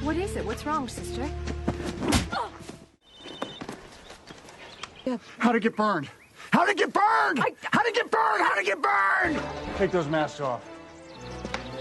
What is it? What's wrong, sister? How'd it get burned? How'd it get burned? How'd it get burned? How'd it get burned? Take those masks off.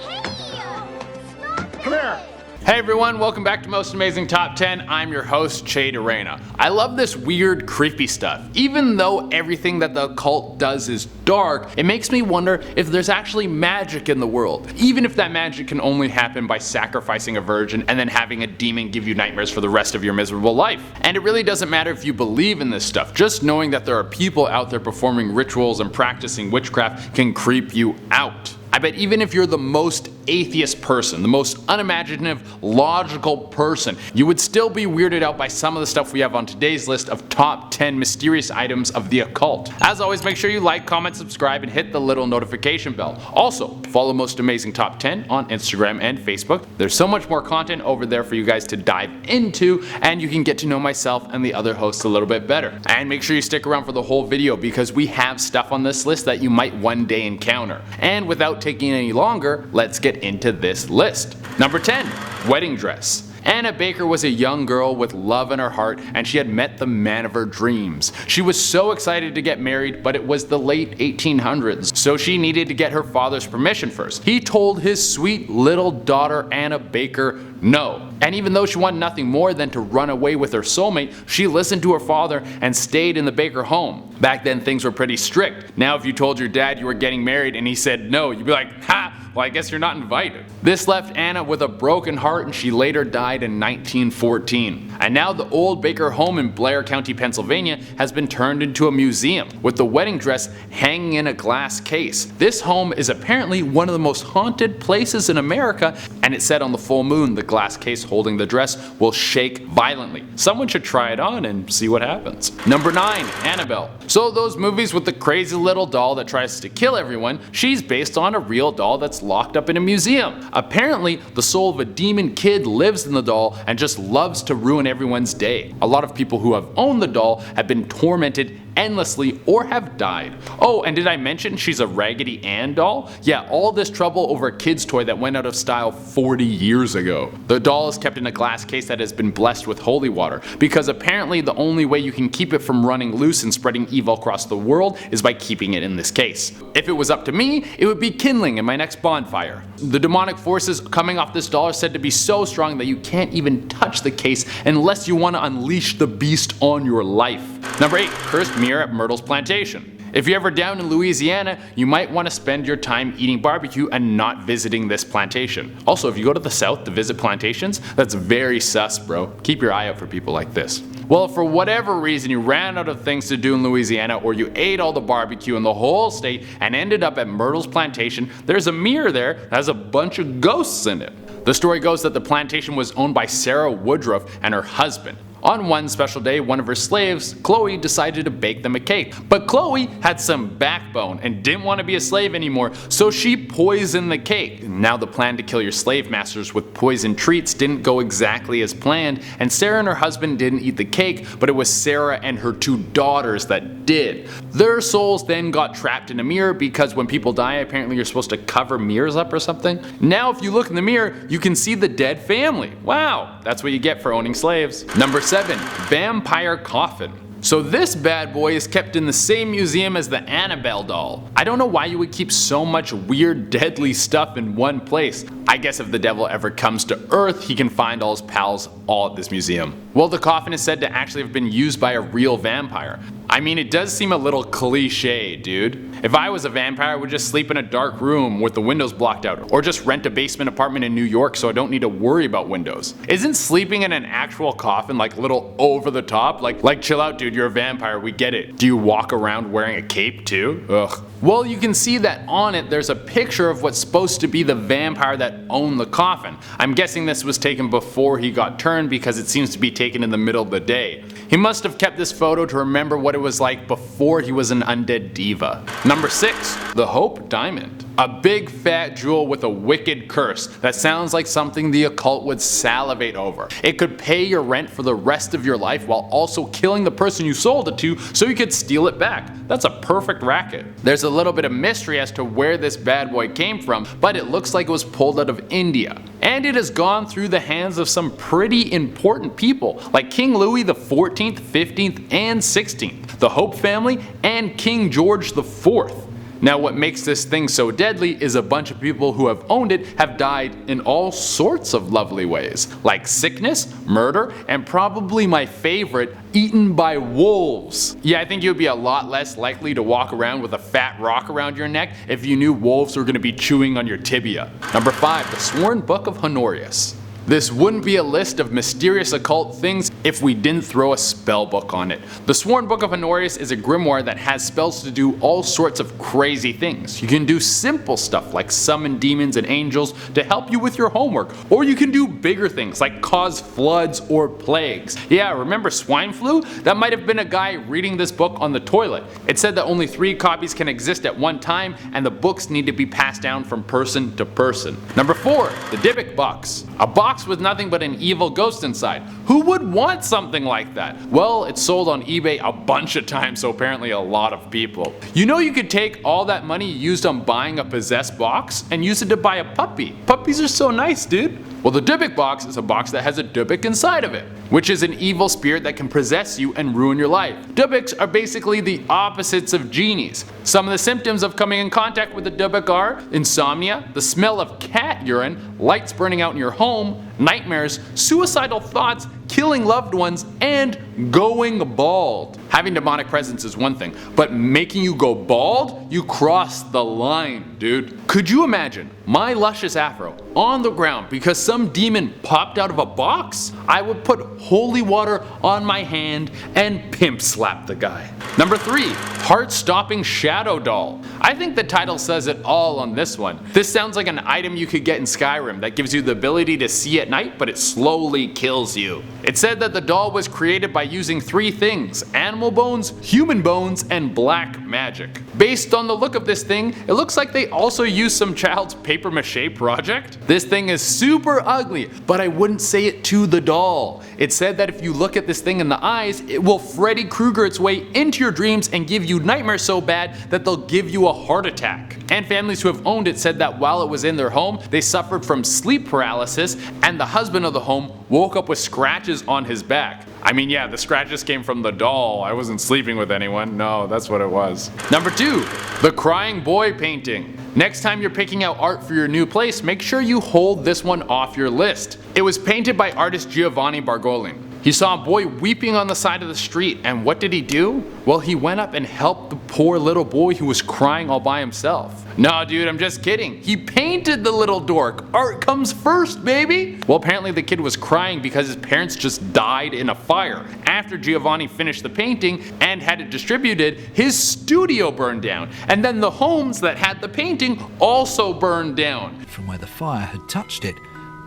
Hey! Stop Come here. Hey everyone, welcome back to Most Amazing Top 10. I'm your host, Che Arena. I love this weird, creepy stuff. Even though everything that the occult does is dark, it makes me wonder if there's actually magic in the world. Even if that magic can only happen by sacrificing a virgin and then having a demon give you nightmares for the rest of your miserable life. And it really doesn't matter if you believe in this stuff. Just knowing that there are people out there performing rituals and practicing witchcraft can creep you out. I bet even if you're the most atheist person, the most unimaginative, logical person, you would still be weirded out by some of the stuff we have on today's list of top 10 mysterious items of the occult. As always, make sure you like, comment, subscribe, and hit the little notification bell. Also, follow Most Amazing Top 10 on Instagram and Facebook. There's so much more content over there for you guys to dive into, and you can get to know myself and the other hosts a little bit better. And make sure you stick around for the whole video because we have stuff on this list that you might one day encounter. And without taking any longer, let's get into this list. Number 10, wedding dress. Anna Baker was a young girl with love in her heart, and she had met the man of her dreams. She was so excited to get married, but it was the late 1800s, so she needed to get her father's permission first. He told his sweet little daughter Anna Baker no. And even though she wanted nothing more than to run away with her soulmate, she listened to her father and stayed in the Baker home. Back then things were pretty strict. Now if you told your dad you were getting married and he said no, you'd be like, ha! Well, I guess you're not invited. This left Anna with a broken heart, and she later died in 1914. And now the old Baker home in Blair County, Pennsylvania has been turned into a museum, with the wedding dress hanging in a glass case. This home is apparently one of the most haunted places in America, and it said on the full moon the glass case holding the dress will shake violently. Someone should try it on and see what happens. Number 9, Annabelle. So those movies with the crazy little doll that tries to kill everyone, she's based on a real doll that's locked up in a museum. Apparently, the soul of a demon kid lives in the doll and just loves to ruin everyone's day. A lot of people who have owned the doll have been tormented endlessly or have died. Oh, and did I mention she's a Raggedy Ann doll? Yeah, all this trouble over a kid's toy that went out of style 40 years ago. The doll is kept in a glass case that has been blessed with holy water, because apparently the only way you can keep it from running loose and spreading evil across the world is by keeping it in this case. If it was up to me, it would be kindling in my next bonfire. The demonic forces coming off this doll are said to be so strong that you can't even touch the case unless you want to unleash the beast on your life. Number 8, cursed mirror at Myrtle's plantation. If you're ever down in Louisiana, you might want to spend your time eating barbecue and not visiting this plantation. Also, if you go to the south to visit plantations, that's very sus, bro. Keep your eye out for people like this. Well, if for whatever reason you ran out of things to do in Louisiana, or you ate all the barbecue in the whole state and ended up at Myrtle's plantation, there's a mirror there that has a bunch of ghosts in it. The story goes that the plantation was owned by Sarah Woodruff and her husband. On one special day, one of her slaves, Chloe, decided to bake them a cake. But Chloe had some backbone and didn't want to be a slave anymore, so she poisoned the cake. Now the plan to kill your slave masters with poison treats didn't go exactly as planned, and Sarah and her husband didn't eat the cake, but it was Sarah and her 2 daughters that did. Their souls then got trapped in a mirror, because when people die, apparently you're supposed to cover mirrors up or something. Now if you look in the mirror, you can see the dead family. Wow, that's what you get for owning slaves. Number 7, vampire coffin. So this bad boy is kept in the same museum as the Annabelle doll. I don't know why you would keep so much weird, deadly stuff in one place. I guess if the devil ever comes to Earth, he can find all his pals all at this museum. Well, the coffin is said to actually have been used by a real vampire. I mean, it does seem a little cliche, dude. If I was a vampire, I would just sleep in a dark room with the windows blocked out, or just rent a basement apartment in New York so I don't need to worry about windows. Isn't sleeping in an actual coffin like a little over the top? Like chill out, dude, you're a vampire, we get it. Do you walk around wearing a cape too? Ugh. Well, you can see that on it there's a picture of what's supposed to be the vampire that owned the coffin. I'm guessing this was taken before he got turned, because it seems to be taken in the middle of the day. He must have kept this photo to remember what it was like before he was an undead diva. Number 6, the Hope Diamond. A big fat jewel with a wicked curse that sounds like something the occult would salivate over. It could pay your rent for the rest of your life while also killing the person you sold it to so you could steal it back. That's a perfect racket. There's a little bit of mystery as to where this bad boy came from, but it looks like it was pulled out of India. And it has gone through the hands of some pretty important people like King Louis XIV, XV, and XVI, the Hope family, and King George IV. Now what makes this thing so deadly is a bunch of people who have owned it have died in all sorts of lovely ways, like sickness, murder, and probably my favorite, eaten by wolves. Yeah, I think you'd be a lot less likely to walk around with a fat rock around your neck if you knew wolves were going to be chewing on your tibia. Number 5. The Sworn Book of Honorius. This wouldn't be a list of mysterious occult things if we didn't throw a spell book on it. The Sworn Book of Honorius is a grimoire that has spells to do all sorts of crazy things. You can do simple stuff like summon demons and angels to help you with your homework, or you can do bigger things like cause floods or plagues. Yeah, remember swine flu? That might have been a guy reading this book on the toilet. It said that only 3 copies can exist at one time and the books need to be passed down from person to person. Number 4. The Dybbuk box. A box with nothing but an evil ghost inside. Who would want something like that? Well, it's sold on eBay a bunch of times, so apparently a lot of people. You know you could take all that money you used on buying a possessed box and use it to buy a puppy. Puppies are so nice, dude. Well, the Dybbuk box is a box that has a Dybbuk inside of it, which is an evil spirit that can possess you and ruin your life. Dybbuks are basically the opposites of genies. Some of the symptoms of coming in contact with a Dybbuk are insomnia, the smell of cat urine, lights burning out in your home, nightmares, suicidal thoughts, killing loved ones, and going bald. Having demonic presence is one thing, but making you go bald? You cross the line, dude. Could you imagine my luscious afro on the ground because some demon popped out of a box? I would put holy water on my hand and pimp slap the guy. Number 3. Heart-stopping shadow doll. I think the title says it all on this one. This sounds like an item you could get in Skyrim that gives you the ability to see at night, but it slowly kills you. It said that the doll was created by using 3 things: animal bones, human bones, and black magic. Based on the look of this thing, it looks like they also used some child's paper mache project. This thing is super ugly, but I wouldn't say it to the doll. It said that if you look at this thing in the eyes, it will Freddy Krueger its way into your dreams and give you nightmares so bad that they'll give you a heart attack. And families who have owned it said that while it was in their home, they suffered from sleep paralysis, and the husband of the home woke up with scratches on his back. I mean, yeah, the scratches came from the doll. I wasn't sleeping with anyone. No, that's what it was. Number 2. The Crying Boy painting. Next time you're picking out art for your new place, make sure you hold this one off your list. It was painted by artist Giovanni Bargolin. He saw a boy weeping on the side of the street, and what did he do? Well, he went up and helped the poor little boy who was crying all by himself. No, dude, I'm just kidding. He painted the little dork. Art comes first, baby. Well, apparently the kid was crying because his parents just died in a fire. After Giovanni finished the painting and had it distributed, his studio burned down, and then the homes that had the painting also burned down. From where the fire had touched it,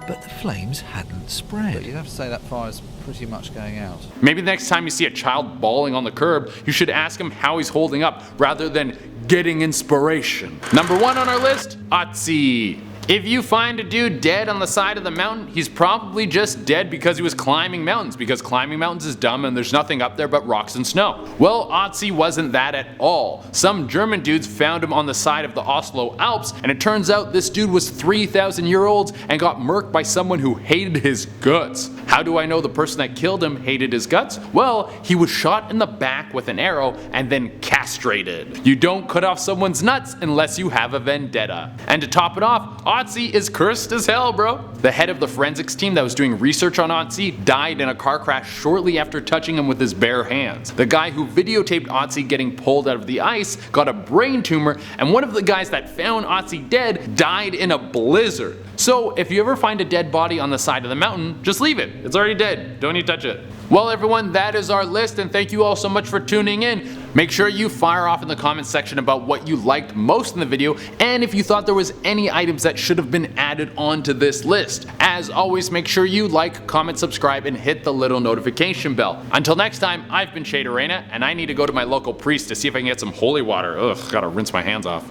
but the flames hadn't spread. But you'd have to say that fire's pretty much going out. Maybe the next time you see a child bawling on the curb, you should ask him how he's holding up rather than getting inspiration. Number 1 on our list, Otzi. If you find a dude dead on the side of the mountain, he's probably just dead because he was climbing mountains, because climbing mountains is dumb and there's nothing up there but rocks and snow. Well, Otzi wasn't that at all. Some German dudes found him on the side of the Oslo Alps, and it turns out this dude was 3,000 years old and got murked by someone who hated his guts. How do I know the person that killed him hated his guts? Well, he was shot in the back with an arrow and then castrated. You don't cut off someone's nuts unless you have a vendetta. And to top it off, Otzi is cursed as hell, bro. The head of the forensics team that was doing research on Otzi died in a car crash shortly after touching him with his bare hands. The guy who videotaped Otzi getting pulled out of the ice got a brain tumor, and one of the guys that found Otzi dead died in a blizzard. So if you ever find a dead body on the side of the mountain, just leave it. It's already dead. Don't you touch it. Well, everyone, that is our list, and thank you all so much for tuning in. Make sure you fire off in the comments section about what you liked most in the video, and if you thought there was any items that should have been added onto this list. As always, make sure you like, comment, subscribe, and hit the little notification bell. Until next time, I've been Shade Arena, and I need to go to my local priest to see if I can get some holy water. Ugh, gotta rinse my hands off.